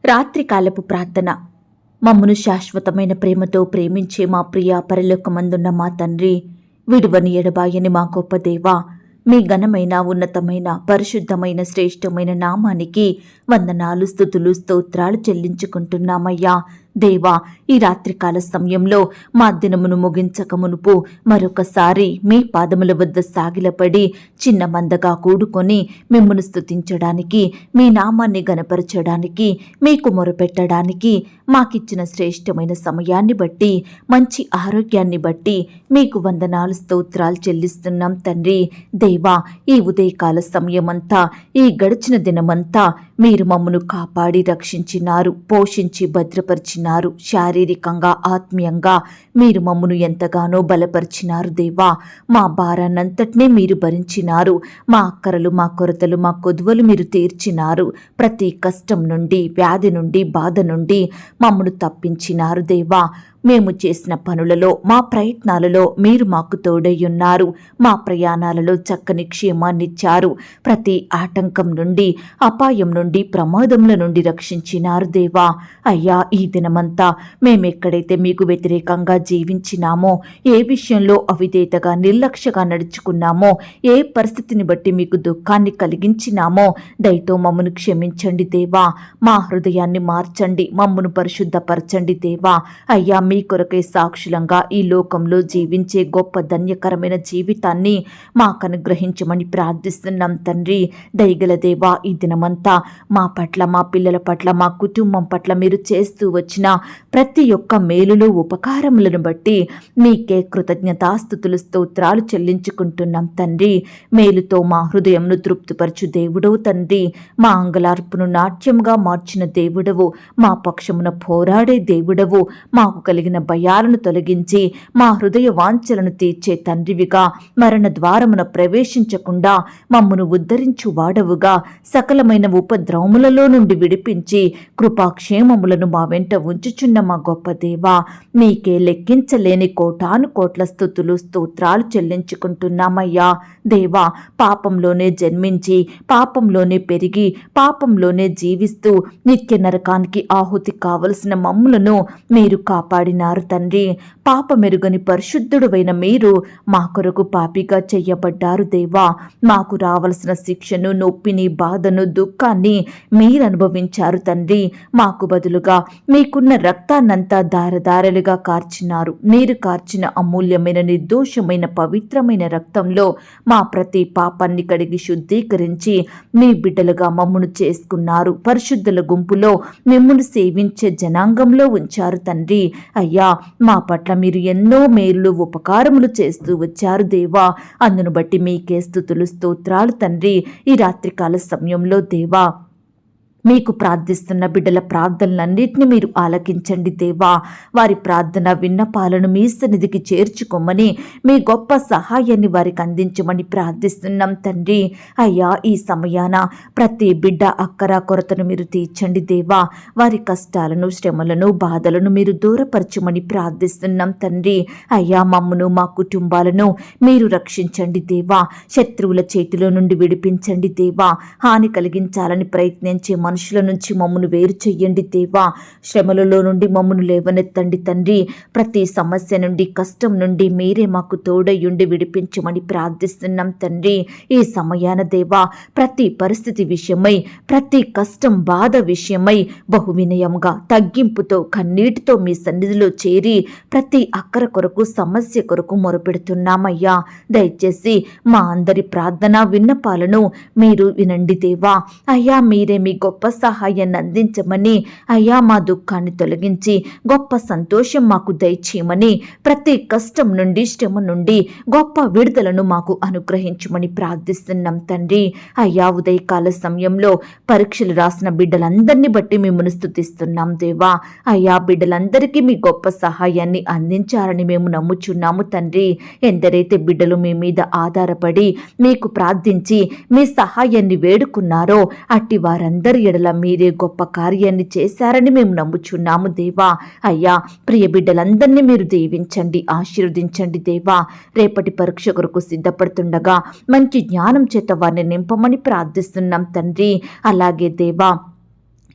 రాత్రికాలపు ప్రార్థన. మమ్మును శాశ్వతమైన ప్రేమతో ప్రేమించే మా ప్రియ పరలోకమందున్న మా తండ్రి, విడువని ఎడబాయని మా గొప్ప దేవా, మీ ఘనమైన ఉన్నతమైన పరిశుద్ధమైన శ్రేష్టమైన నామానికి వందనాలు స్తుతులు స్తోత్రాలు చెల్లించుకుంటున్నామయ్యా. దేవా, ఈ రాత్రికాల సమయంలో మా దినమును ముగించక మునుపు మరొకసారి మీ పాదముల వద్ద సాగిలపడి చిన్న మందగా కూడుకొని మిమ్మును స్తుతించడానికి, మీ నామాన్ని గణపరచడానికి, మీకు మొరపెట్టడానికి మాకిచ్చిన శ్రేష్టమైన సమయాన్ని బట్టి, మంచి ఆరోగ్యాన్ని బట్టి మీకు వందనాలు స్తోత్రాలు చెల్లిస్తున్నాం తండ్రి. దేవా, ఈ ఉదయకాల సమయమంతా, ఈ గడిచిన దినమంతా మీరు మమ్మను కాపాడి రక్షించినారు, పోషించి భద్రపరిచినారు. శారీరకంగా ఆత్మీయంగా మీరు మమ్మను ఎంతగానో బలపరిచినారు దేవా. మా భారాన్నంతటినీ మీరు భరించినారు. మా అక్కరలు, మా కొరతలు, మా కొదువలు మీరు తీర్చినారు. ప్రతి కష్టం నుండి, వ్యాధి నుండి, బాధ నుండి మమ్మను తప్పించినారు దేవా. మేము చేసిన పనులలో, మా ప్రయత్నాలలో మీరు మాకు తోడయ్యున్నారు. మా ప్రయాణాలలో చక్కని క్షేమాన్నిచ్చారు. ప్రతి ఆటంకం నుండి, అపాయం నుండి, ప్రమాదముల నుండి రక్షించినారు దేవా. అయ్యా, ఈ దినమంతా మేమెక్కడైతే మీకు వ్యతిరేకంగా జీవించినామో, ఏ విషయంలో అవిధేయతగా నిర్లక్ష్యగా నడుచుకున్నామో, ఏ పరిస్థితిని బట్టి మీకు దుఃఖాన్ని కలిగించినామో దయతో మమ్మను క్షమించండి దేవా. మా హృదయాన్ని మార్చండి, మమ్మను పరిశుద్ధపరచండి దేవా. అయ్యా, మీ కొరకే సాక్షులంగా ఈ లోకంలో జీవించే గొప్ప ధన్యకరమైన జీవితాన్ని మాకు అనుగ్రహించమని ప్రార్థిస్తున్నాం తండ్రి. దయగల దేవా, ఈ దినమంతా మా పట్ల, మా పిల్లల పట్ల, మా కుటుంబం పట్ల మీరు చేస్తూ వచ్చిన ప్రతి ఒక్క మేలులు, ఉపకారములను బట్టి మీకే కృతజ్ఞతాస్తుతులు స్తోత్రాలు చెల్లించుకుంటున్నాం తండ్రి. మేలుతో మా హృదయంను తృప్తిపరచు దేవుడవు తండ్రి. మా అంగలార్పును నాట్యంగా మార్చిన దేవుడవు, మా పక్షమున పోరాడే దేవుడవు, మాకు కలిగిన భయాలను తొలగించి మా హృదయ వాంఛలను తీర్చే తండ్రివిగా, మరణ ద్వారమున ప్రవేశించకుండా మమ్మను ఉద్ధరించు వాడవుగా, సకలమైన ఉపద్రవములలో నుండి విడిపించి కృపాక్షేమములను మా వెంట ఉంచుచున్న మా గొప్ప దేవా, మీకే లెక్కించలేని కోటాను కోట్ల స్తుతులు స్తోత్రాలు చెల్లించుకుంటున్నామయ్యా. దేవా, పాపంలోనే జన్మించి, పాపంలోనే పెరిగి, పాపంలోనే జీవిస్తూ నిత్య నరకానికి ఆహుతి కావలసిన మమ్ములను మీరు కాపాడినారు తండ్రి. పాపమెరుగని పరిశుద్ధుడువైన మీరు మా కొరకు పాపిగా చెయ్యబడ్డారు దేవా. మాకు రావలసిన శిక్షను, నొప్పిని, బాధను, దుఃఖాన్ని మీరు అనుభవించారు తండ్రి. మాకు బదులుగా మీకున్న రక్తాన్నంతా దారదారలుగా కార్చినారు. మీరు కార్చిన అమూల్యమైన, నిర్దోషమైన, పవిత్రమైన రక్తంలో మా ప్రతి పాపాన్ని కడిగి శుద్ధీకరించి మీ బిడ్డలుగా మమ్మును చేసుకున్నారు. పరిశుద్ధుల గుంపులో మిమ్మును సేవించే జనాంగంలో ఉంచారు తండ్రి. అయ్యా, మా పట్ల మీరు ఎన్నో మేలు, ఉపకారములు చేస్తూ వచ్చారు దేవా. అందును బట్టి మీకే స్తుతులు స్తోత్రాలు తండ్రి. ఈ రాత్రికాల సమయంలో దేవా, మీకు ప్రార్థిస్తున్న బిడ్డల ప్రార్థనలన్నింటినీ మీరు ఆలకించండి దేవా. వారి ప్రార్థన విన్నపాలను మీ సన్నిధికి చేర్చుకోమని, మీ గొప్ప సహాయాన్ని వారికి అందించమని ప్రార్థిస్తున్నాం తండ్రి. అయ్యా, ఈ సమయాన ప్రతి బిడ్డ అక్కర కొరతను మీరు తీర్చండి దేవా. వారి కష్టాలను, శ్రమలను, బాధలను మీరు దూరపరచమని ప్రార్థిస్తున్నాం తండ్రి. అయ్యా, మమ్మను, మా కుటుంబాలను మీరు రక్షించండి దేవా. శత్రువుల చేతిలో నుండి విడిపించండి దేవా. హాని కలిగించాలని ప్రయత్నించే మనుషుల నుంచి మమ్మను వేరు చెయ్యండి దేవా. శ్రమలలో నుండి మమ్మను లేవనెత్తండి తండ్రి. ప్రతి సమస్య నుండి, కష్టం నుండి మీరే మాకు తోడయ్యుండి విడిపించమని ప్రార్థిస్తున్నాం తండ్రి. ఈ సమయాన దేవా, ప్రతి పరిస్థితి విషయమై, ప్రతి కష్టం, బాధ విషయమై బహు వినయంగా, తగ్గింపుతో, కన్నీటితో మీ సన్నిధిలో చేరి ప్రతి అక్కర కొరకు, సమస్య కొరకు మొరపెడుతున్నామయ్యా. దయచేసి మా అందరి ప్రార్థన విన్నపాలను మీరు వినండి దేవా. అయ్యా, మీరే మీ గొప్ప సహాయాన్ని అందించమని, అయ్యా, మా దుఃఖాన్ని తొలగించి గొప్ప సంతోషం మాకు దయచేయమని, ప్రతి కష్టం నుండి, శ్రమ నుండి గొప్ప విడుదలను మాకు అనుగ్రహించమని ప్రార్థిస్తున్నాం తండ్రి. అయ్యా, ఉదయకాల సమయంలో పరీక్షలు రాసిన బిడ్డలందరినీ బట్టి మిమ్మల్ని స్తుతిస్తున్నాం దేవా. అయ్యా, బిడ్డలందరికీ మీ గొప్ప సహాయాన్ని అందించారని మేము నమ్ముచున్నాము తండ్రి. ఎందరైతే బిడ్డలు మీ మీద ఆధారపడి మీకు ప్రార్థించి మీ సహాయాన్ని వేడుకున్నారో అట్టి వారందరి ఎడల మీరే గొప్ప కార్యాన్ని చేశారని మేము నమ్ముచున్నాము దేవా. అయ్యా, ప్రియ బిడ్డలందరినీ మీరు దీవించండి, ఆశీర్వదించండి దేవా. రేపటి పరీక్ష కొరకు సిద్ధపడుతుండగా మంచి జ్ఞానం చేత వారిని నింపమని ప్రార్థిస్తున్నాం తండ్రి. అలాగే దేవా,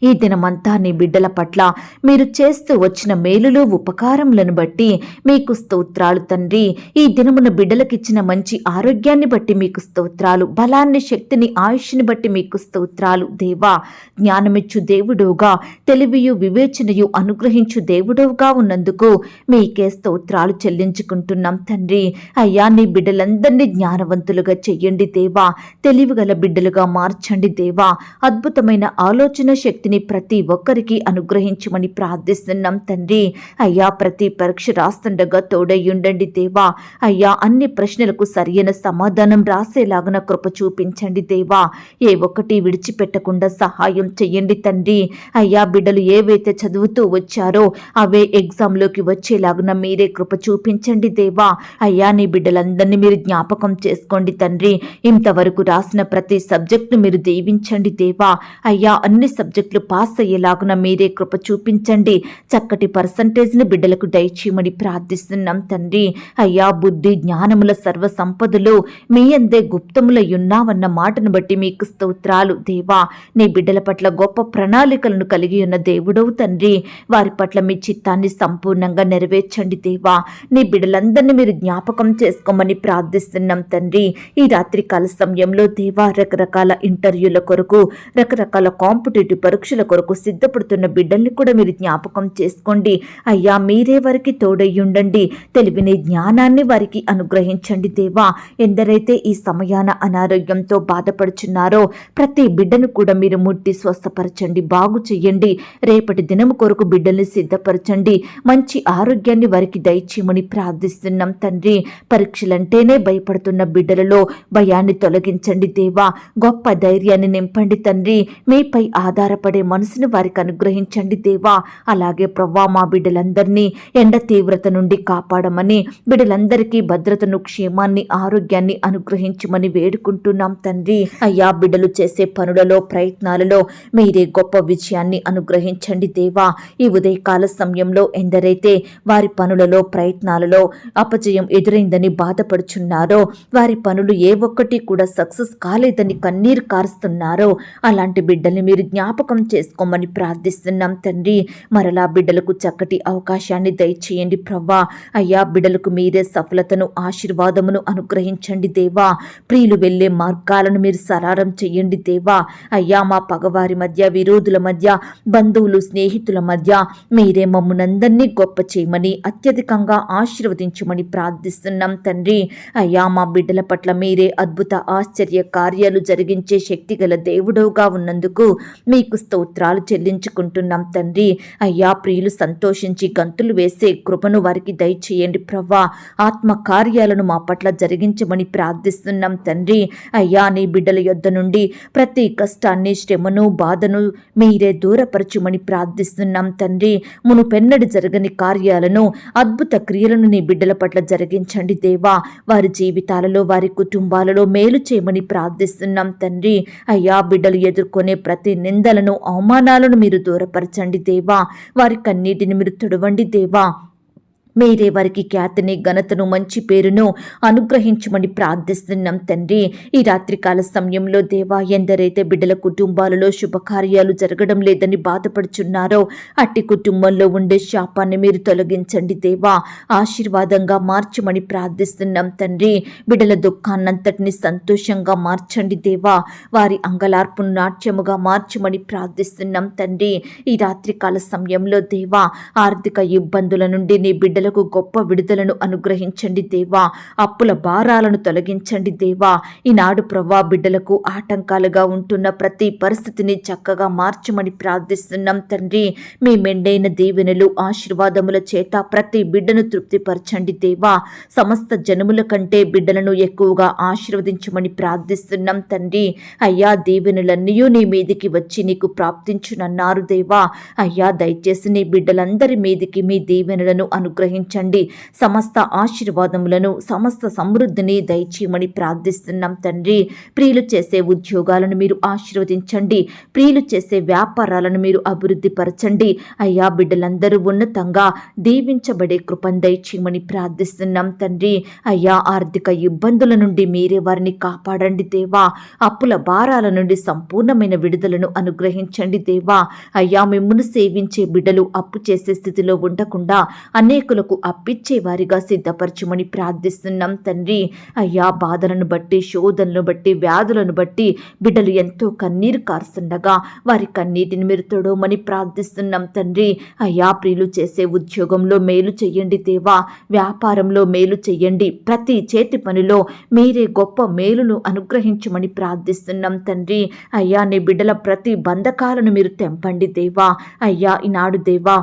ఈ దినమంతా నీ బిడ్డల పట్ల మీరు చేస్తూ వచ్చిన మేలులు ఉపకారములను బట్టి మీకు స్తోత్రాలు తండ్రి. ఈ దినమున బిడ్డలకిచ్చిన మంచి ఆరోగ్యాన్ని బట్టి మీకు స్తోత్రాలు, బలాన్ని, శక్తిని, ఆయుష్ని బట్టి మీకు స్తోత్రాలు దేవా. జ్ఞానమిచ్చు దేవుడుగా, తెలివియు వివేచనయు అనుగ్రహించు దేవుడుగా ఉన్నందుకు మీకే స్తోత్రాలు చెల్లించుకుంటున్నాం తండ్రి. అయ్యా, నీ బిడ్డలందరినీ జ్ఞానవంతులుగా చెయ్యండి దేవా, తెలివిగల బిడ్డలుగా మార్చండి దేవా. అద్భుతమైన ఆలోచన శక్తి ప్రతి ఒక్కరికి అనుగ్రహించమని ప్రార్థిస్తున్నాం తండ్రి. అయ్యా, ప్రతి పరీక్ష రాస్తుండగా తోడయ్యుండండి దేవా. అయ్యా, అన్ని ప్రశ్నలకు సరైన సమాధానం రాసేలాగున కృప చూపించండి దేవా. ఏ ఒక్కటి విడిచిపెట్టకుండా సహాయం చెయ్యండి తండ్రి. అయ్యా, బిడ్డలు ఏవైతే చదువుతూ వచ్చారో అవే ఎగ్జామ్లోకి వచ్చేలాగున మీరే కృప చూపించండి దేవా. అయ్యా, నీ బిడ్డలందరినీ మీరు జ్ఞాపకం చేసుకోండి తండ్రి. ఇంతవరకు రాసిన ప్రతి సబ్జెక్టును మీరు దీవించండి దేవా. అయ్యా, అన్ని సబ్జెక్టులు పాస్ అయ్యేలాగున మీరే కృప చూపించండి. చక్కటి పర్సంటేజ్ని బిడ్డలకు దయచేయమని ప్రార్థిస్తున్నాం తండ్రి. అయ్యా, బుద్ధి జ్ఞానముల సర్వ సంపదలు మీ అందే గుప్తములయ్యున్నావన్న మాటను బట్టి మీకు స్తోత్రాలు దేవా. నీ బిడ్డల పట్ల గొప్ప ప్రణాళికలను కలిగి ఉన్న దేవుడవు తండ్రి. వారి పట్ల మీ చిత్తాన్ని సంపూర్ణంగా నెరవేర్చండి దేవా. నీ బిడ్డలందరినీ మీరు జ్ఞాపకం చేసుకోమని ప్రార్థిస్తున్నాం తండ్రి. ఈ రాత్రి కాల సమయంలో దేవా, రకరకాల ఇంటర్వ్యూల కొరకు, రకరకాల కాంపిటేటివ్ పరీక్షల కొరకు సిద్ధపడుతున్న బిడ్డల్ని కూడా మీరు జ్ఞాపకం చేసుకోండి. అయ్యా, మీరే వారికి తోడయ్యుండండి. తెలివిని, జ్ఞానాన్ని వారికి అనుగ్రహించండి దేవా. ఎందరైతే ఈ సమయాన అనారోగ్యంతో బాధపడుచున్నారో ప్రతి బిడ్డను కూడా మీరు ముట్టి స్వస్థపరచండి, బాగు చెయ్యండి. రేపటి దినము కొరకు బిడ్డల్ని సిద్ధపరచండి. మంచి ఆరోగ్యాన్ని వారికి దయచేయమని ప్రార్థిస్తున్నాం తండ్రి. పరీక్షలంటేనే భయపడుతున్న బిడ్డలలో భయాన్ని తొలగించండి దేవా. గొప్ప ధైర్యాన్ని నింపండి తండ్రి. మీపై ఆధారపడే మనసును వారికి అనుగ్రహించండి దేవా. అలాగే ప్రవ్వా, మా బిడ్డలందరినీ ఎండ తీవ్రత నుండి కాపాడమని, బిడ్డలందరికీ భద్రతను, క్షేమాన్ని, ఆరోగ్యాన్ని అనుగ్రహించమని వేడుకుంటున్నాం తండ్రి. అయ్యా, బిడ్డలు చేసే పనులలో, ప్రయత్నాలలో మీరే గొప్ప విజయాన్ని అనుగ్రహించండి దేవా. ఈ ఉదయకాల సమయంలో ఎందరైతే వారి పనులలో, ప్రయత్నాలలో అపజయం ఎదురైందని బాధపడుచున్నారో, వారి పనులు ఏ ఒక్కటి కూడా సక్సెస్ కాలేదని కన్నీరు కారుస్తున్నారో అలాంటి బిడ్డల్ని మీరు జ్ఞాపకం చేసుకోమని ప్రార్థిస్తున్నాం తండ్రి. మరలా బిడ్డలకు చక్కటి అవకాశాన్ని దయచేయండి ప్రవ్వా. అయ్యా, బిడ్డలకు మీరే సఫలతను, ఆశీర్వాదమును అనుగ్రహించండి దేవా. ప్రియులు వెళ్లే మార్గాలను మీరు సరారం చెయ్యండి దేవా. అయ్యా, మా పగవారి మధ్య, విరోధుల మధ్య, బంధువులు, స్నేహితుల మధ్య మీరే మమ్మునందరినీ గొప్ప చేయమని, అత్యధికంగా ఆశీర్వదించమని ప్రార్థిస్తున్నాం తండ్రి. అయ్యా, మా బిడ్డల పట్ల మీరే అద్భుత, ఆశ్చర్య కార్యాలు జరిగించే శక్తిగల దేవుడుగా ఉన్నందుకు మీకు స్తోత్రాలు చెల్లించుకుంటున్నాం తండ్రి. అయ్యా, ప్రియులు సంతోషించి గంతులు వేసే కృపను వారికి దయచేయండి ప్రవ్వా. ఆత్మ కార్యాలను మా పట్ల జరిగించమని ప్రార్థిస్తున్నాం తండ్రి. అయ్యా, నీ బిడ్డల యొద్ద నుండి ప్రతి కష్టాన్ని, శ్రమను, బాధను మీరే దూరపరచుమని ప్రార్థిస్తున్నాం తండ్రి. మునుపెన్నడి జరగని కార్యాలను, అద్భుత క్రియలను నీ బిడ్డల పట్ల జరిగించండి దేవా. వారి జీవితాలలో, వారి కుటుంబాలలో మేలు చేయమని ప్రార్థిస్తున్నాం తండ్రి. అయ్యా, బిడ్డలు ఎదుర్కొనే ప్రతి నిందలను, అవమానాలను మీరు దూరపరచండి దేవా. వారి కన్నీటిని మీరు తుడవండి దేవా. మీరే వారికి ఖ్యాతిని, ఘనతను, మంచి పేరును అనుగ్రహించమని ప్రార్థిస్తున్నాం తండ్రి. ఈ రాత్రికాల సమయంలో దేవా, ఎందరైతే బిడ్డల కుటుంబాలలో శుభకార్యాలు జరగడం లేదని బాధపడుచున్నారో అట్టి కుటుంబంలో ఉండే శాపాన్ని మీరు తొలగించండి దేవా. ఆశీర్వాదంగా మార్చమని ప్రార్థిస్తున్నాం తండ్రి. బిడ్డల దుఃఖాన్నంతటిని సంతోషంగా మార్చండి దేవా. వారి అంగలార్పును నాట్యముగా మార్చమని ప్రార్థిస్తున్నాం తండ్రి. ఈ రాత్రికాల సమయంలో దేవా, ఆర్థిక ఇబ్బందుల నుండి నీ బిడ్డల గొప్ప విడుదలను అనుగ్రహించండి దేవా. అప్పుల భారాలను తొలగించండి దేవా. ఈనాడు ప్రవ్వా, బిడ్డలకు ఆటంకాలుగా ఉంటున్న ప్రతి పరిస్థితిని చక్కగా మార్చమని ప్రార్థిస్తున్నాం తండ్రి. మీ మెండైన దీవెనలు, ఆశీర్వాదముల చేత ప్రతి బిడ్డను తృప్తిపరచండి దేవా. సమస్త జనముల కంటే బిడ్డలను ఎక్కువగా ఆశీర్వదించమని ప్రార్థిస్తున్నాం తండ్రి. అయ్యా, దీవెనలన్నీ నీ మీదికి వచ్చి నీకు ప్రాప్తించునన్నారు దేవా. అయ్యా, దయచేసి నీ బిడ్డలందరి మీదికి మీ దీవెనలను అనుగ్రహించండి అనుగ్రహించండి. సమస్త ఆశీర్వాదములను, సమస్త సమృద్ధిని దయచేయమని ప్రార్థిస్తున్నాం తండ్రి. ప్రియులు చేసే ఉద్యోగాలను మీరు ఆశీర్వదించండి. ప్రియులు చేసే వ్యాపారాలను మీరు అభివృద్ధి పరచండి. అయ్యా, బిడ్డలందరూ ఉన్నతంగా దీవించబడే కృపను దయచేయమని ప్రార్థిస్తున్నాం తండ్రి. అయ్యా, ఆర్థిక ఇబ్బందుల నుండి మీరే వారిని కాపాడండి దేవా. అప్పుల భారాల నుండి సంపూర్ణమైన విడుదలను అనుగ్రహించండి దేవా. అయ్యా, మిమ్మును సేవించే బిడ్డలు అప్పు చేసే స్థితిలో ఉండకుండా అనేకులకు అప్పిచ్చే వారిగా సిద్ధపరచమని ప్రార్థిస్తున్నాం తండ్రి. అయ్యా, బాధలను బట్టి, శోధనలను బట్టి, వ్యాధులను బట్టి బిడ్డలు ఎంతో కన్నీరు కారుస్తుండగా వారి కన్నీటిని మీరు తొడవమని ప్రార్థిస్తున్నాం తండ్రి. అయ్యా, ప్రియులు చేసే ఉద్యోగంలో మేలు చెయ్యండి దేవా. వ్యాపారంలో మేలు చెయ్యండి. ప్రతి చేతి పనిలో మీరే గొప్ప మేలును అనుగ్రహించమని ప్రార్థిస్తున్నాం తండ్రి. అయ్యా, నీ బిడ్డల ప్రతి బంధకాలను మీరు తెంపండి దేవా. అయ్యా, ఈనాడు దేవా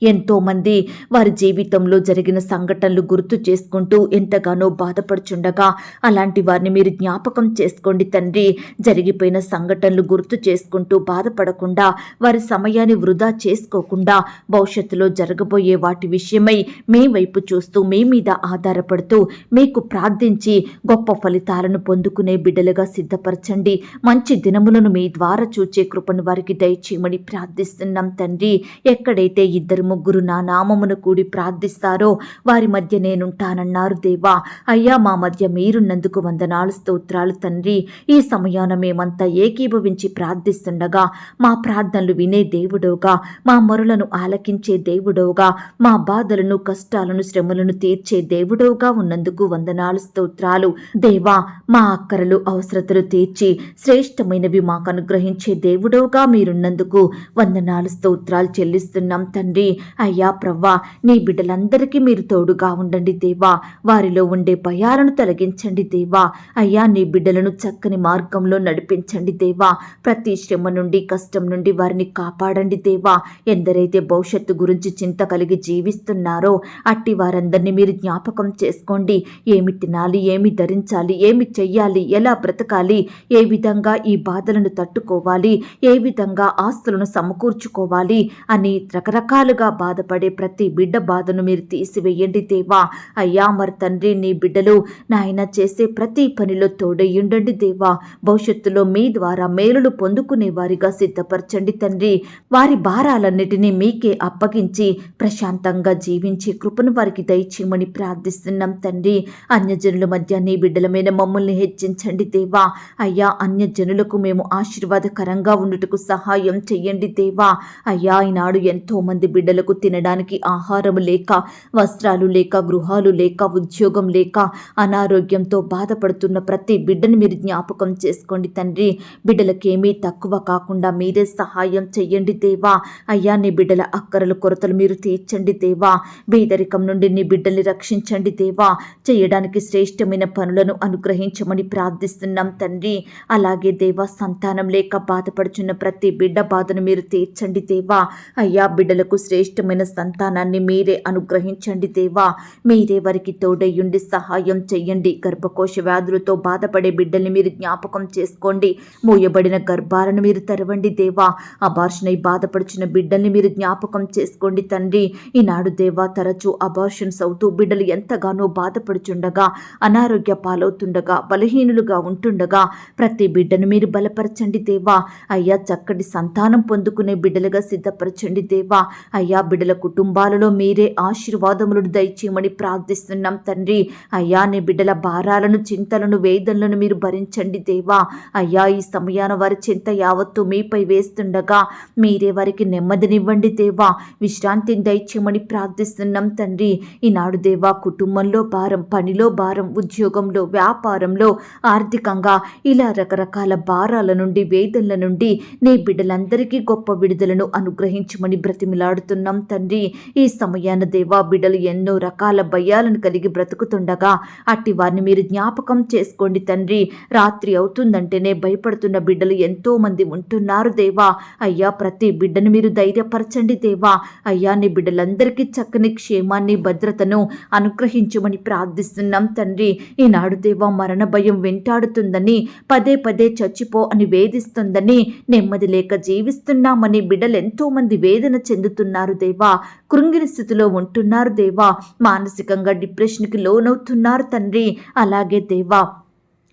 ఎంతోమంది వారి జీవితంలో జరిగిన సంఘటనలు గుర్తు చేసుకుంటూ ఎంతగానో బాధపడుచుండగా అలాంటి వారిని మీరు జ్ఞాపకం చేసుకోండి తండ్రి. జరిగిపోయిన సంఘటనలు గుర్తు చేసుకుంటూ బాధపడకుండా, వారి సమయాన్ని వృధా చేసుకోకుండా, భవిష్యత్తులో జరగబోయే వాటి విషయమై మీ వైపు చూస్తూ, మీ మీద ఆధారపడుతూ, మీకు ప్రార్థించి గొప్ప ఫలితాలను పొందుకునే బిడ్డలుగా సిద్ధపరచండి. మంచి దినములను మీ ద్వారా చూచే కృపను వారికి దయచేయమని ప్రార్థిస్తున్నాం తండ్రి. ఎక్కడైతే ఇద్దరు ముగ్గురు నా నామమును కూడి ప్రార్థిస్తారో వారి మధ్య నేనుంటానన్నారు దేవా. అయ్యా, మా మధ్య మీరున్నందుకు వందనాలు, స్తోత్రాలు తండ్రి. ఈ సమయాన మేమంతా ఏకీభవించి ప్రార్థిస్తుండగా మా ప్రార్థనలు వినే దేవుడోగా, మా మొరలను ఆలకించే దేవుడోగా, మా బాధలను, కష్టాలను, శ్రమలను తీర్చే దేవుడోగా ఉన్నందుకు వందనాలు, స్తోత్రాలు దేవా. మా అక్కరలు, అవసరతలు తీర్చి శ్రేష్టమైనవి మాకు అనుగ్రహించే దేవుడోగా మీరున్నందుకు వందనాలు, స్తోత్రాలు చెల్లిస్తున్నాం తండ్రి. అయ్యా ప్రవ్వా, నీ బిడ్డలందరికీ మీరు తోడుగా ఉండండి దేవా. వారిలో ఉండే భయాలను తొలగించండి దేవా. అయ్యా, నీ బిడ్డలను చక్కని మార్గంలో నడిపించండి దేవా. ప్రతి శ్రమ నుండి, కష్టం నుండి వారిని కాపాడండి దేవా. ఎందరైతే భవిష్యత్తు గురించి చింత కలిగి జీవిస్తున్నారో అట్టి వారందరినీ మీరు జ్ఞాపకం చేసుకోండి. ఏమి తినాలి, ఏమి ధరించాలి, ఏమి చెయ్యాలి, ఎలా బ్రతకాలి, ఏ విధంగా ఈ బాధలను తట్టుకోవాలి, ఏ విధంగా ఆస్తులను సమకూర్చుకోవాలి అని రకరకాలుగా బాధపడే ప్రతి బిడ్డ బాధను మీరు తీసివేయండి దేవా. అయ్యా, మరి తండ్రి, నీ బిడ్డలు నాయన చేసే ప్రతి పనిలో తోడయ్యుండండి దేవా. భవిష్యత్తులో మీ ద్వారా మేలులు పొందుకునే వారిగా సిద్ధపరచండి తండ్రి. వారి భారాలన్నిటినీ మీకే అప్పగించి ప్రశాంతంగా జీవించే కృపను వారికి దయచేయమని ప్రార్థిస్తున్నాం తండ్రి. అన్యజనుల మధ్య నీ బిడ్డల మీద మమ్మల్ని హెచ్చించండి దేవా. అయ్యా, అన్యజనులకు మేము ఆశీర్వాదకరంగా ఉండుటకు సహాయం చెయ్యండి దేవా. అయ్యా, ఈనాడు ఎంతో మంది బిడ్డలకు తినడానికి ఆహారం లేక, వస్త్రాలు లేక, గృహాలు లేక, ఉద్యోగం లేక, అనారోగ్యంతో బాధపడుతున్న ప్రతి బిడ్డను మీరు జ్ఞాపకం చేసుకోండి తండ్రి. బిడ్డలకేమీ తక్కువ కాకుండా మీరే సహాయం చెయ్యండి దేవా. అయ్యా, నీ బిడ్డల అక్కరలు, కొరతలు మీరు తీర్చండి దేవా. బీదరికం నుండి నీ బిడ్డల్ని రక్షించండి దేవా. చేయడానికి శ్రేష్టమైన పనులను అనుగ్రహించమని ప్రార్థిస్తున్నాం తండ్రి. అలాగే దేవా, సంతానం లేక బాధపడుచున్న ప్రతి బిడ్డ బాధను మీరు తీర్చండి దేవా. అయ్యా, బిడ్డలకు శ్రేష్టమైన సంతానాన్ని మీరే అనుగ్రహించండి దేవా. మీరే వారికి తోడయ్యుండి సహాయం చెయ్యండి. గర్భకోశ వ్యాధులతో బాధపడే బిడ్డల్ని మీరు జ్ఞాపకం చేసుకోండి. మూయబడిన గర్భాలను మీరు తెరవండి దేవా. అబార్షనై బాధపడుచున్న బిడ్డల్ని మీరు జ్ఞాపకం చేసుకోండి తండ్రి. ఈనాడు దేవా, తరచూ అబార్షన్స్ అవుతూ బిడ్డలు ఎంతగానో బాధపడుచుండగా, అనారోగ్య పాలవుతుండగా, బలహీనులుగా ఉంటుండగా ప్రతి బిడ్డను మీరు బలపరచండి దేవా. అయ్యా, చక్కటి సంతానం పొందుకునే బిడ్డలుగా సిద్ధపరచండి దేవా. అయ్యా, బిడ్డల కుటుంబాలలో మీరే ఆశీర్వాదములను దయచేయమని ప్రార్థిస్తున్నాం తండ్రి. అయ్యా, నీ బిడ్డల భారాలను, చింతలను, వేదనలను మీరు భరించండి దేవా. అయ్యా, ఈ సమయాన వారి చింత యావత్తు మీపై వేస్తుండగా మీరే వారికి నెమ్మదినివ్వండి దేవా. విశ్రాంతిని దయచేయమని ప్రార్థిస్తున్నాం తండ్రి. ఈనాడు దేవా, కుటుంబంలో భారం, పనిలో భారం, ఉద్యోగంలో, వ్యాపారంలో, ఆర్థికంగా ఇలా రకరకాల భారాల నుండి, వేదనల నుండి నీ బిడ్డలందరికీ గొప్ప విడుదలను అనుగ్రహించమని బ్రతిమిలాడుతున్నాం తండ్రి. ఈ సమయాన దేవా, బిడ్డలు ఎన్నో రకాల భయాలను కలిగి బ్రతుకుతుండగా అట్టి వారిని మీరు జ్ఞాపకం చేసుకోండి తండ్రి. రాత్రి అవుతుందంటేనే భయపడుతున్న బిడ్డలు ఎంతో మంది ఉంటున్నారు దేవా. అయ్యా, ప్రతి బిడ్డను మీరు ధైర్యపరచండి దేవా. అయ్యా, నీ బిడ్డలందరికీ చక్కని క్షేమాన్ని, భద్రతను అనుగ్రహించమని ప్రార్థిస్తున్నాం తండ్రి. ఈనాడు దేవా, మరణ భయం వెంటాడుతుందని, పదే పదే చచ్చిపో అని వేధిస్తుందని, నెమ్మది లేక జీవిస్తున్నామని బిడ్డలు ఎంతో మంది వేదన చెందుతున్నారు ఉంటున్నారు దేవా. కృంగిన స్థితిలో ఉంటున్నారు దేవా. మానసికంగా డిప్రెషన్కి లోనవుతున్నారు తండ్రి. అలాగే దేవా,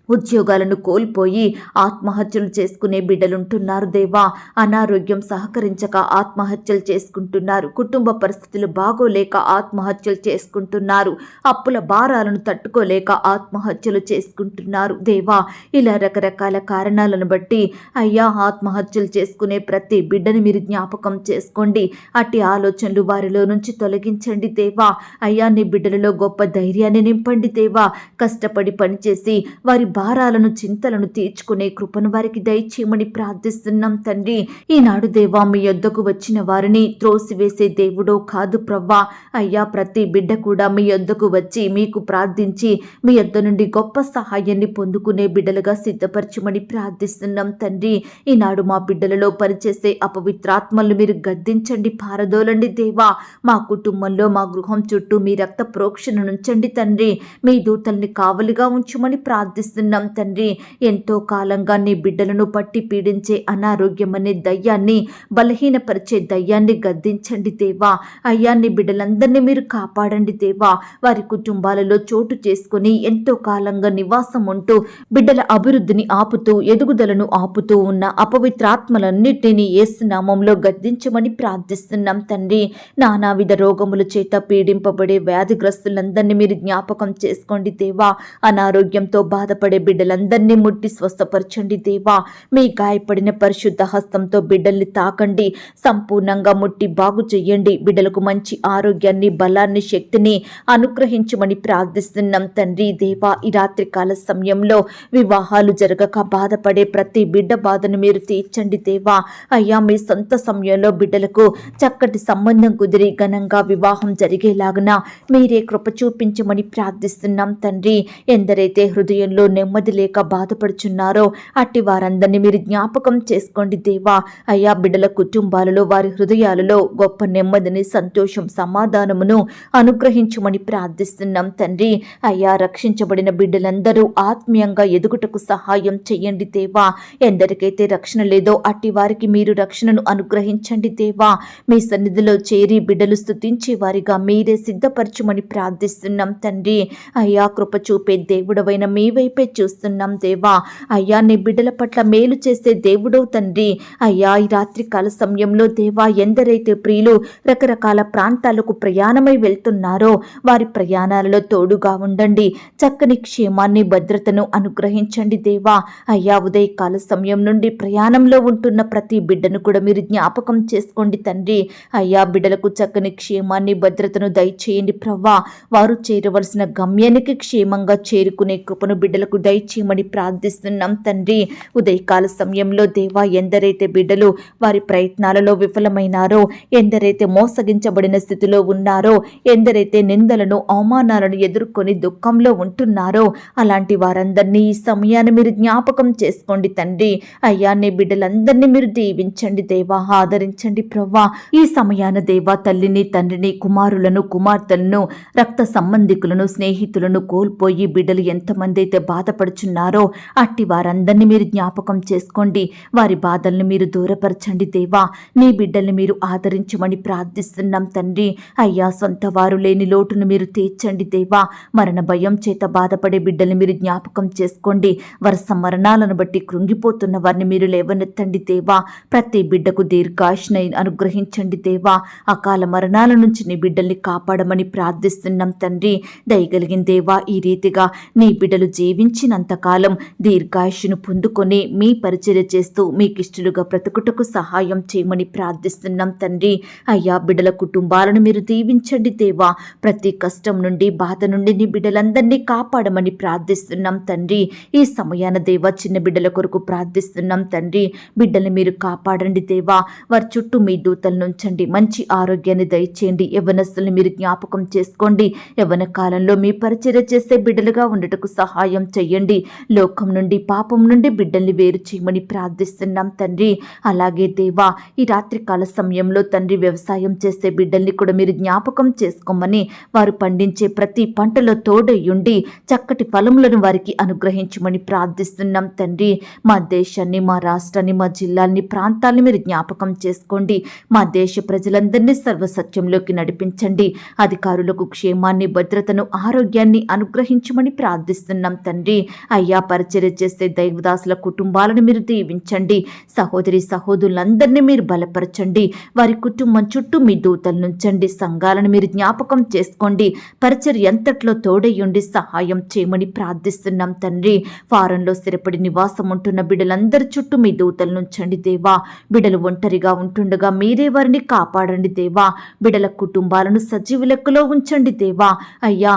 ఉద్యోగాలను కోల్పోయి ఆత్మహత్యలు చేసుకునే బిడ్డలుంటున్నారు దేవా. అనారోగ్యం సహకరించక ఆత్మహత్యలు చేసుకుంటున్నారు. కుటుంబ పరిస్థితులు బాగోలేక ఆత్మహత్యలు చేసుకుంటున్నారు. అప్పుల భారాలను తట్టుకోలేక ఆత్మహత్యలు చేసుకుంటున్నారు దేవా. ఇలా రకరకాల కారణాలను బట్టి అయ్యా ఆత్మహత్యలు చేసుకునే ప్రతి బిడ్డని మీరు జ్ఞాపకం చేసుకోండి. అట్టి ఆలోచనలు వారిలో నుంచి తొలగించండి దేవా. అయ్యా నీ బిడ్డలలో గొప్ప ధైర్యాన్ని నింపండి దేవా. కష్టపడి పనిచేసి వారి భారాలను చింతలను తీర్చుకునే కృపను వారికి దయచేయమని ప్రార్థిస్తున్నాం తండ్రి. ఈనాడు దేవా, మీ యొద్దకు వచ్చిన వారిని త్రోసివేసే దేవుడో కాదు ప్రవ్వా. అయ్యా ప్రతి బిడ్డ కూడా మీ యొద్దకు వచ్చి మీకు ప్రార్థించి మీ యొద్ద నుండి గొప్ప సహాయాన్ని పొందుకునే బిడ్డలుగా సిద్ధపరచమని ప్రార్థిస్తున్నాం తండ్రి. ఈనాడు మా బిడ్డలలో పనిచేసే అపవిత్రాత్మలు మీరు గద్దించండి, పారదోలండి దేవా. మా కుటుంబంలో మా గృహం చుట్టూ మీ రక్త ప్రోక్షణ నుంచండి తండ్రి. మీ దూతల్ని కావలిగా ఉంచమని ప్రార్థిస్తున్నాం తండ్రి. ఎంతో కాలంగా నీ బిడ్డలను పట్టి పీడించే అనారోగ్యం అనే దయ్యాన్ని, బలహీనపరిచే దయ్యాన్ని గద్దించండి దేవా. అయ్యా నీ బిడ్డలందరినీ మీరు కాపాడండి దేవా. వారి కుటుంబాలలో చోటు చేసుకుని ఎంతో కాలంగా నివాసం ఉంటూ బిడ్డల అభివృద్ధిని ఆపుతూ ఎదుగుదలను ఆపుతూ ఉన్న అపవిత్రాత్మలన్నిటినీ యేసు నామంలో గద్దించమని ప్రార్థిస్తున్నాం తండ్రి. నానావిధ రోగముల చేత పీడింపబడే వ్యాధిగ్రస్తులందరినీ మీరు జ్ఞాపకం చేసుకోండి దేవా. అనారోగ్యంతో బాధపడే బిడ్డలందరినీ ముట్టి స్వస్థపరచండి దేవా. మీ గాయపడిన పరిశుద్ధ హస్తంతో బిడ్డల్ని తాకండి, సంపూర్ణంగా ముట్టి బాగు చెయ్యండి. బిడ్డలకు మంచి ఆరోగ్యాన్ని, బలాన్ని, శక్తిని అనుగ్రహించమని ప్రార్థిస్తున్నాం తండ్రి దేవా. ఈ రాత్రి కాల సమయంలో వివాహాలు జరగక బాధపడే ప్రతి బిడ్డ బాధను మీరు తీర్చండి దేవా. అయ్యా మీ సొంత సమయంలో బిడ్డలకు చక్కటి సంబంధం కుదిరి ఘనంగా వివాహం జరిగేలాగున మీరే కృప చూపించమని ప్రార్థిస్తున్నాం తండ్రి. ఎందరైతే హృదయంలో నెమ్మది లేక బాధపడుచున్నారో అట్టి వారందరినీ మీరు జ్ఞాపకం చేసుకోండి దేవా. అయ్యా బిడ్డల కుటుంబాలలో వారి హృదయాలలో గొప్ప నెమ్మదిని, సంతోషం, సమాధానమును అనుగ్రహించమని ప్రార్థిస్తున్నాం తండ్రి. అయ్యా రక్షించబడిన బిడ్డలందరూ ఆత్మీయంగా ఎదుగుటకు సహాయం చెయ్యండి దేవా. ఎందరికైతే రక్షణ లేదో అట్టి వారికి మీరు రక్షణను అనుగ్రహించండి దేవా. మీ సన్నిధిలో చేరి బిడ్డలు స్తుతించే వారిగా మీరే సిద్ధపరచమని ప్రార్థిస్తున్నాం తండ్రి. అయ్యా కృప చూపే దేవుడవైన మీ వైపే చూస్తున్నాం దేవా. అయ్యా నీ బిడ్డల పట్ల మేలు చేసే దేవుడవు తండ్రి. అయ్యా ఈ రాత్రి కాల సమయంలో దేవా, ఎందరైతే ప్రియులు రకరకాల ప్రాంతాలకు ప్రయాణమై వెళ్తున్నారో వారి ప్రయాణాలలో తోడుగా ఉండండి. చక్కని క్షేమాన్ని, భద్రతను అనుగ్రహించండి దేవా. అయ్యా ఉదయకాల సమయం నుండి ప్రయాణంలో ఉంటున్న ప్రతి బిడ్డను కూడా మీరు జ్ఞాపకం చేసుకోండి తండ్రి. అయ్యా బిడ్డలకు చక్కని క్షేమాన్ని, భద్రతను దయచేయండి ప్రవ్వా. వారు చేరవలసిన గమ్యానికి క్షేమంగా చేరుకునే కృపను బిడ్డలకు దయచేయమని ప్రార్థిస్తున్నాం తండ్రి. ఉదయకాల సమయంలో దేవా, ఎందరైతే బిడ్డలు వారి ప్రయత్నాలలో విఫలమైనారో, ఎందరైతే మోసగించబడిన స్థితిలో ఉన్నారో, ఎందరైతే నిందలను, అవమానాలను ఎదుర్కొని దుఃఖంలో ఉంటున్నారో అలాంటి వారందరినీ ఈ సమయాన్ని మీరు జ్ఞాపకం చేసుకోండి తండ్రి. అయ్యా నీ బిడ్డలందరినీ మీరు దీవించండి దేవా, ఆదరించండి ప్రవ్వా. ఈ సమయాన దేవా తల్లిని, తండ్రిని, కుమారులను, కుమార్తెలను, రక్త సంబంధికులను, స్నేహితులను కోల్పోయి బిడ్డలు ఎంతమంది అయితే బాధపడుచున్నారో అట్టి వారందరినీ మీరు జ్ఞాపకం చేసుకోండి. వారి బాధల్ని మీరు దూరపరచండి దేవా. నీ బిడ్డల్ని మీరు ఆదరించమని ప్రార్థిస్తున్నాం తండ్రి. అయ్యా సొంత వారు లేని లోటును మీరు తీర్చండి దేవా. మరణ భయం చేత బాధపడే బిడ్డల్ని మీరు జ్ఞాపకం చేసుకోండి. వరుస మరణాలను బట్టి కృంగిపోతున్న వారిని మీరు లేవనెత్తండి దేవా. ప్రతి బిడ్డకు దీర్ఘాయుష్ని అనుగ్రహించండి దేవా. అకాల మరణాల నుంచి నీ బిడ్డల్ని కాపాడమని ప్రార్థిస్తున్నాం తండ్రి. దయగలిగిన దేవా, ఈ రీతిగా నీ బిడ్డలు జీవించినంతకాలం దీర్ఘాయుష్ను పొందుకొని మీ పరిచర్య చేస్తూ మీకిష్టలుగా బ్రతుకుటకు సహాయం చేయమని ప్రార్థిస్తున్నాం తండ్రి. అయ్యా బిడ్డల కుటుంబాలను మీరు దీవించండి దేవా. ప్రతి కష్టం నుండి, బాధ నుండి నీ బిడ్డలందరినీ కాపాడమని ప్రార్థిస్తున్నాం తండ్రి. ఈ సమయాన దేవా చిన్న బిడ్డల కొరకు ప్రార్థిస్తున్నాం తండ్రి. బిడ్డల్ని మీరు కాపాడండి దేవా. వారి చుట్టూ మీ దూతలను ఉంచండి. మంచి ఆరోగ్యాన్ని దయచేయండి. యవ్వనస్తుల్ని మీరు జ్ఞాపకం చేసుకోండి. యవ్వన కాలంలో మీ పరిచర్య చేసే బిడ్డలుగా ఉండటకు సహాయం చెయ్యండి చేయండి. లోకం నుండి, పాపం నుండి బిడ్డల్ని వేరు చేయమని ప్రార్థిస్తున్నాం తండ్రి. అలాగే దేవా, ఈ రాత్రికాల సమయంలో తండ్రి వ్యవసాయం చేసే బిడ్డల్ని కూడా మీరు జ్ఞాపకం చేసుకోమని, వారు పండించే ప్రతి పంటలో తోడయ్యుండి చక్కటి ఫలములను వారికి అనుగ్రహించమని ప్రార్థిస్తున్నాం తండ్రి. మా దేశాన్ని, మా రాష్ట్రాన్ని, మా జిల్లాల్ని, ప్రాంతాల్ని మీరు జ్ఞాపకం చేసుకోండి. మా దేశ ప్రజలందరినీ సర్వసత్యంలోకి నడిపించండి. అధికారులకు క్షేమాన్ని, భద్రతను, ఆరోగ్యాన్ని అనుగ్రహించమని ప్రార్థిస్తున్నాం తండ్రి. అయ్యా, పరిచర్య చేసే దైవదాసుల కుటుంబాలను మీరు దీవించండి. సహోదరి సహోదరులందరినీ మీరు బలపరచండి. వారి కుటుంబం చుట్టూ మీ దూతలు నుంచండి. సంఘాలను మీరు జ్ఞాపకం చేసుకోండి. పరిచర్య ఎంతట్లో తోడయ్యుండి సహాయం చేయమని ప్రార్థిస్తున్నాం తండ్రి. ఫారంలో స్థిరపడి నివాసం ఉంటున్న బిడ్డలందరి చుట్టూ మీ దూతలు నుంచండి దేవా. బిడ్డలు ఒంటరిగా ఉంటుండగా మీరే వారిని కాపాడండి దేవా. బిడ్డల కుటుంబాలను సజీవ లెక్కలో ఉంచండి దేవా. అయ్యా,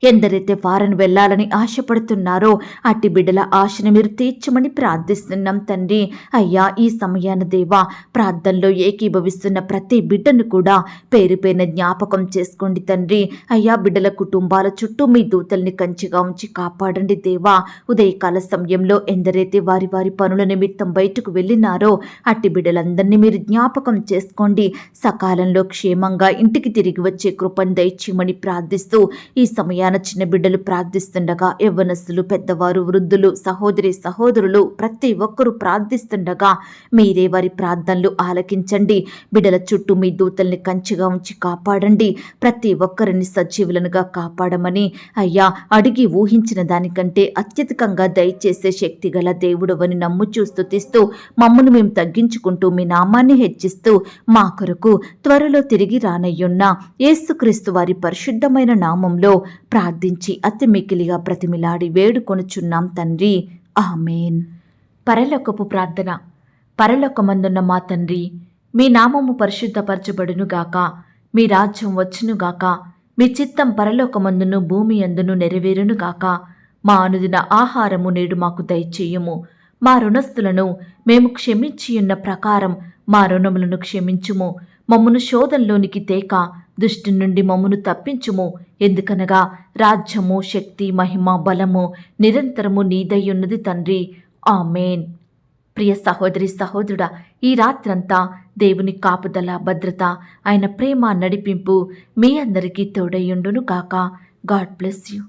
ఎందరైతే ఫారెన్ వెళ్లాలని ఆశపడుతున్నారో అట్టి బిడ్డల ఆశను మీరు తీర్చమని ప్రార్థిస్తున్నాం తండ్రి. అయ్యా, ఈ సమయాన దేవా, ప్రార్థనలో ఏకీభవిస్తున్న ప్రతి బిడ్డను కూడా పేరు పేరున జ్ఞాపకం చేసుకోండి తండ్రి. అయ్యా, బిడ్డల కుటుంబాల చుట్టూ మీ దూతల్ని కంచిగా ఉంచి కాపాడండి దేవా. ఉదయకాల సమయంలో ఎందరైతే వారి వారి పనుల నిమిత్తం బయటకు వెళ్ళినారో అట్టి బిడ్డలందరినీ మీరు జ్ఞాపకం చేసుకోండి. సకాలంలో క్షేమంగా ఇంటికి తిరిగి వచ్చే కృపను దయచేయమని ప్రార్థిస్తూ, ఈ సమయాన చిన్న బిడ్డలు ప్రార్థిస్తుండగా, యవ్వనస్తులు, పెద్దవారు, వృద్ధులు, సహోదరి సహోదరులు ప్రతి ఒక్కరూ ప్రార్థిస్తుండగా మీరే వారి ప్రార్థనలు ఆలకించండి. బిడ్డల చుట్టూ మీ దూతల్ని కంచిగా ఉంచి కాపాడండి. ప్రతి ఒక్కరిని సజీవులనుగా కాపాడమని, అయ్యా, అడిగి ఊహించిన దానికంటే అత్యధికంగా దయచేసే శక్తి గల దేవుడవని నమ్ముచూ స్తుతిస్తూ, మమ్మను మేము తగ్గించుకుంటూ మీ నామాన్ని హెచ్చిస్తూ, మా కొరకు త్వరలో తిరిగి రానయ్యున్న యేసుక్రీస్తు వారి పరిశుద్ధమైన నామంలో ప్రార్థించి అతి మికిలిగా ప్రతిమిలాడి వేడుకొనుచున్నాం తండ్రి. ఆమేన్. పరలోకపు ప్రార్థన. పరలోకమందున్న మా తండ్రి, మీ నామము పరిశుద్ధపరచబడునుగాక. మీ రాజ్యం వచ్చునుగాక. మీ చిత్తం పరలోకమందును భూమి అందును నెరవేరునుగాక. మా అనుదిన ఆహారము నేడు మాకు దయచేయుము. మా రుణస్థులను మేము క్షమించియున్న ప్రకారం మా రుణములను క్షమించుము. మమ్మను శోధంలోనికి తేక దుష్టి నుండి మమ్మను తప్పించుము. ఎందుకనగా రాజ్యము, శక్తి, మహిమ, బలము నిరంతరము నీదయ్యున్నది తండ్రి. ఆమేన్. ప్రియ సహోదరి సహోదరుడా, ఈ రాత్రంతా దేవుని కాపుదల, భద్రత, ఆయన ప్రేమ, నడిపింపు మీ అందరికీ తోడయ్యుండును కాక. God bless you.